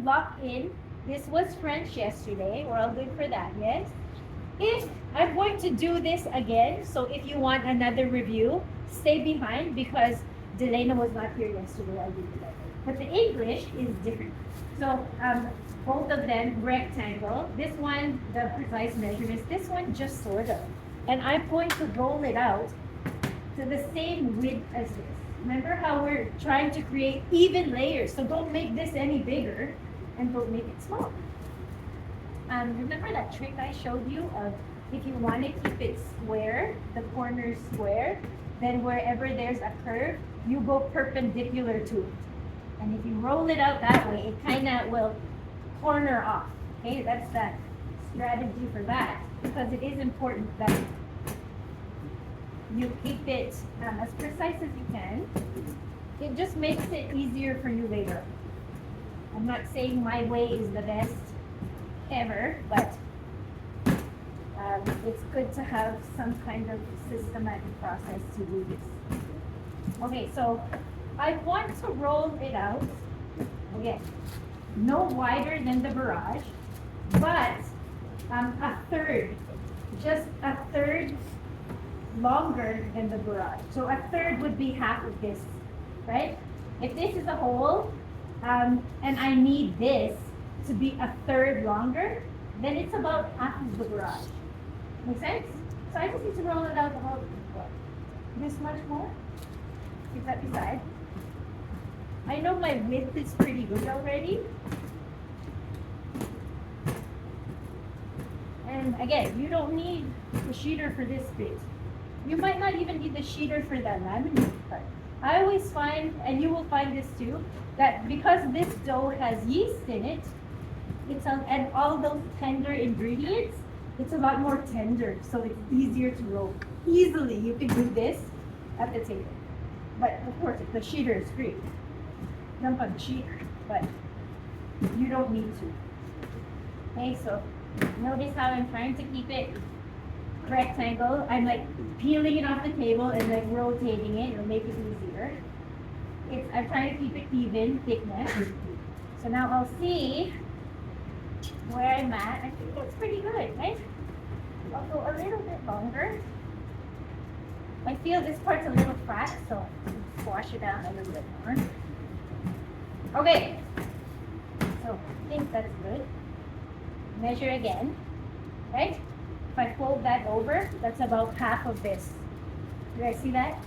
lock in. This was French yesterday. We're all good for that, yes? If I'm going to do this again, so if you want another review, stay behind because Delena was not here yesterday. I'll do that. But the English is different. So both of them rectangle. This one, the precise measurements. This one just sort of. And I'm going to roll it out to the same width as this. Remember how we're trying to create even layers. So don't make this any bigger and don't make it small. Remember that trick I showed you of if you want to keep it square, the corners square, then wherever there's a curve, you go perpendicular to it. And if you roll it out that way, it kind of will corner off. Okay, that's that strategy for that because it is important that you keep it as precise as you can. It just makes it easier for you later. I'm not saying my way is the best ever, but it's good to have some kind of systematic process to do this. Okay, so I want to roll it out, again, no wider than the barrage, but a third, just a third longer than the barrage. So a third would be half of this, right? If this is a hole, and I need this to be a third longer, then it's about half of the barrage. Make sense? So I just need to roll it out about what? This much more? Keep that beside. I know my width is pretty good already. And again, you don't need the sheeter for this bit. You might not even need the sheeter for that laminate part. I always find, and you will find this too, that because this dough has yeast in it, and all those tender ingredients, it's a lot more tender, so it's easier to roll. Easily, you can do this at the table. But of course, the sheeter is free. Jump on the sheeter, but you don't need to. Okay, so notice how I'm trying to keep it rectangle. I'm like peeling it off the table and like rotating it. It'll make it easier. I'm trying to keep it even thickness. So now I'll see where I'm at. I think that's pretty good, right? I'll go a little bit longer. I feel this part's a little flat, so I'll squash it down a little bit more. Okay, so I think that's good. Measure again, right? If I fold that over, that's about half of this. Do I see that?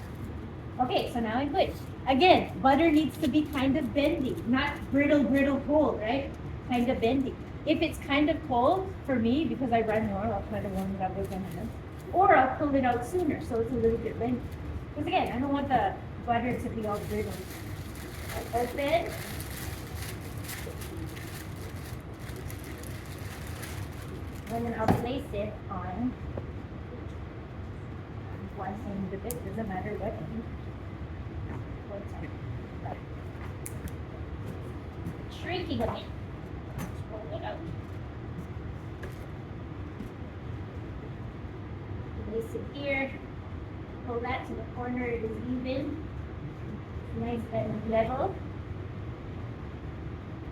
Okay, so now I'm good. Again, butter needs to be kind of bendy, not brittle, cold, right? Kind of bendy. If it's kind of cold, for me, because I run more, I'll try to warm it up with my hands. Or I'll pull it out sooner, so it's a little bit bendy. Because again, I don't want the butter to be all brittle. Open. And then I'll place it on one end of it, doesn't matter what end. Shrinking a bit. Roll it out. Place it here. Pull that to the corner, it is even. Nice and level.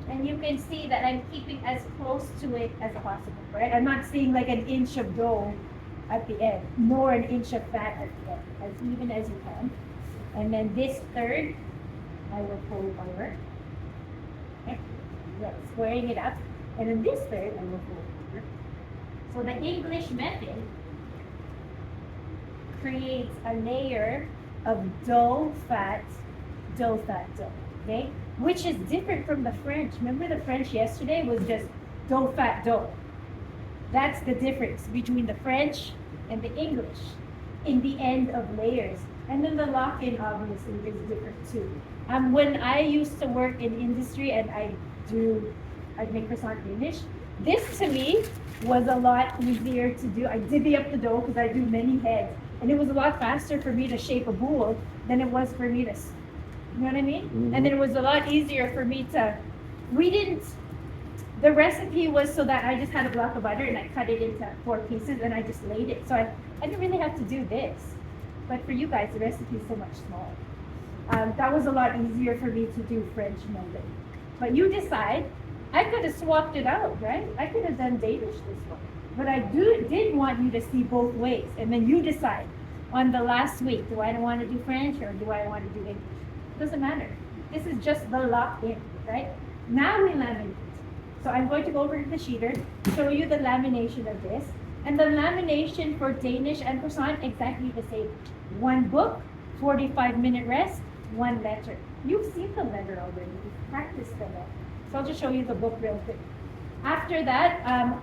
And you can see that I'm keeping as close to it as possible, right? I'm not seeing like an inch of dough at the end, nor an inch of fat at the end, as even as you can. And then this third, I will fold over. Okay. Squaring it up. And then this third, I will fold over. So the English method creates a layer of dough, fat, dough, okay? Which is different from the French. Remember the French yesterday was just dough, fat, dough. That's the difference between the French and the English in the end of layers. And then the lock-in obviously is different too. When I used to work in industry and I'd make croissant finish, this to me was a lot easier to do. I divvy up the dough because I do many heads. And it was a lot faster for me to shape a boule than it was for me to, you know what I mean? Mm-hmm. And then it was a lot easier for me to, the recipe was so that I just had a block of butter and I cut it into 4 pieces and I just laid it. So I didn't really have to do this. But for you guys, the recipe is so much smaller. That was a lot easier for me to do French method. But you decide I could have swapped it out, right? I could have done Danish this one. But I did want you to see both ways. And then you decide on the last week, do I want to do French or do I want to do English? Doesn't matter. This is just the lock-in, right? Now we laminate. So I'm going to go over to the sheeter, show you the lamination of this. And the lamination for Danish and croissant, exactly the same. One book, 45-minute rest, one letter. You've seen the letter already. You've practiced the letter. So I'll just show you the book real quick. After that,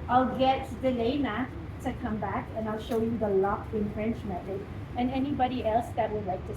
I'll get Delena to come back and I'll show you the lock-in French method and anybody else that would like to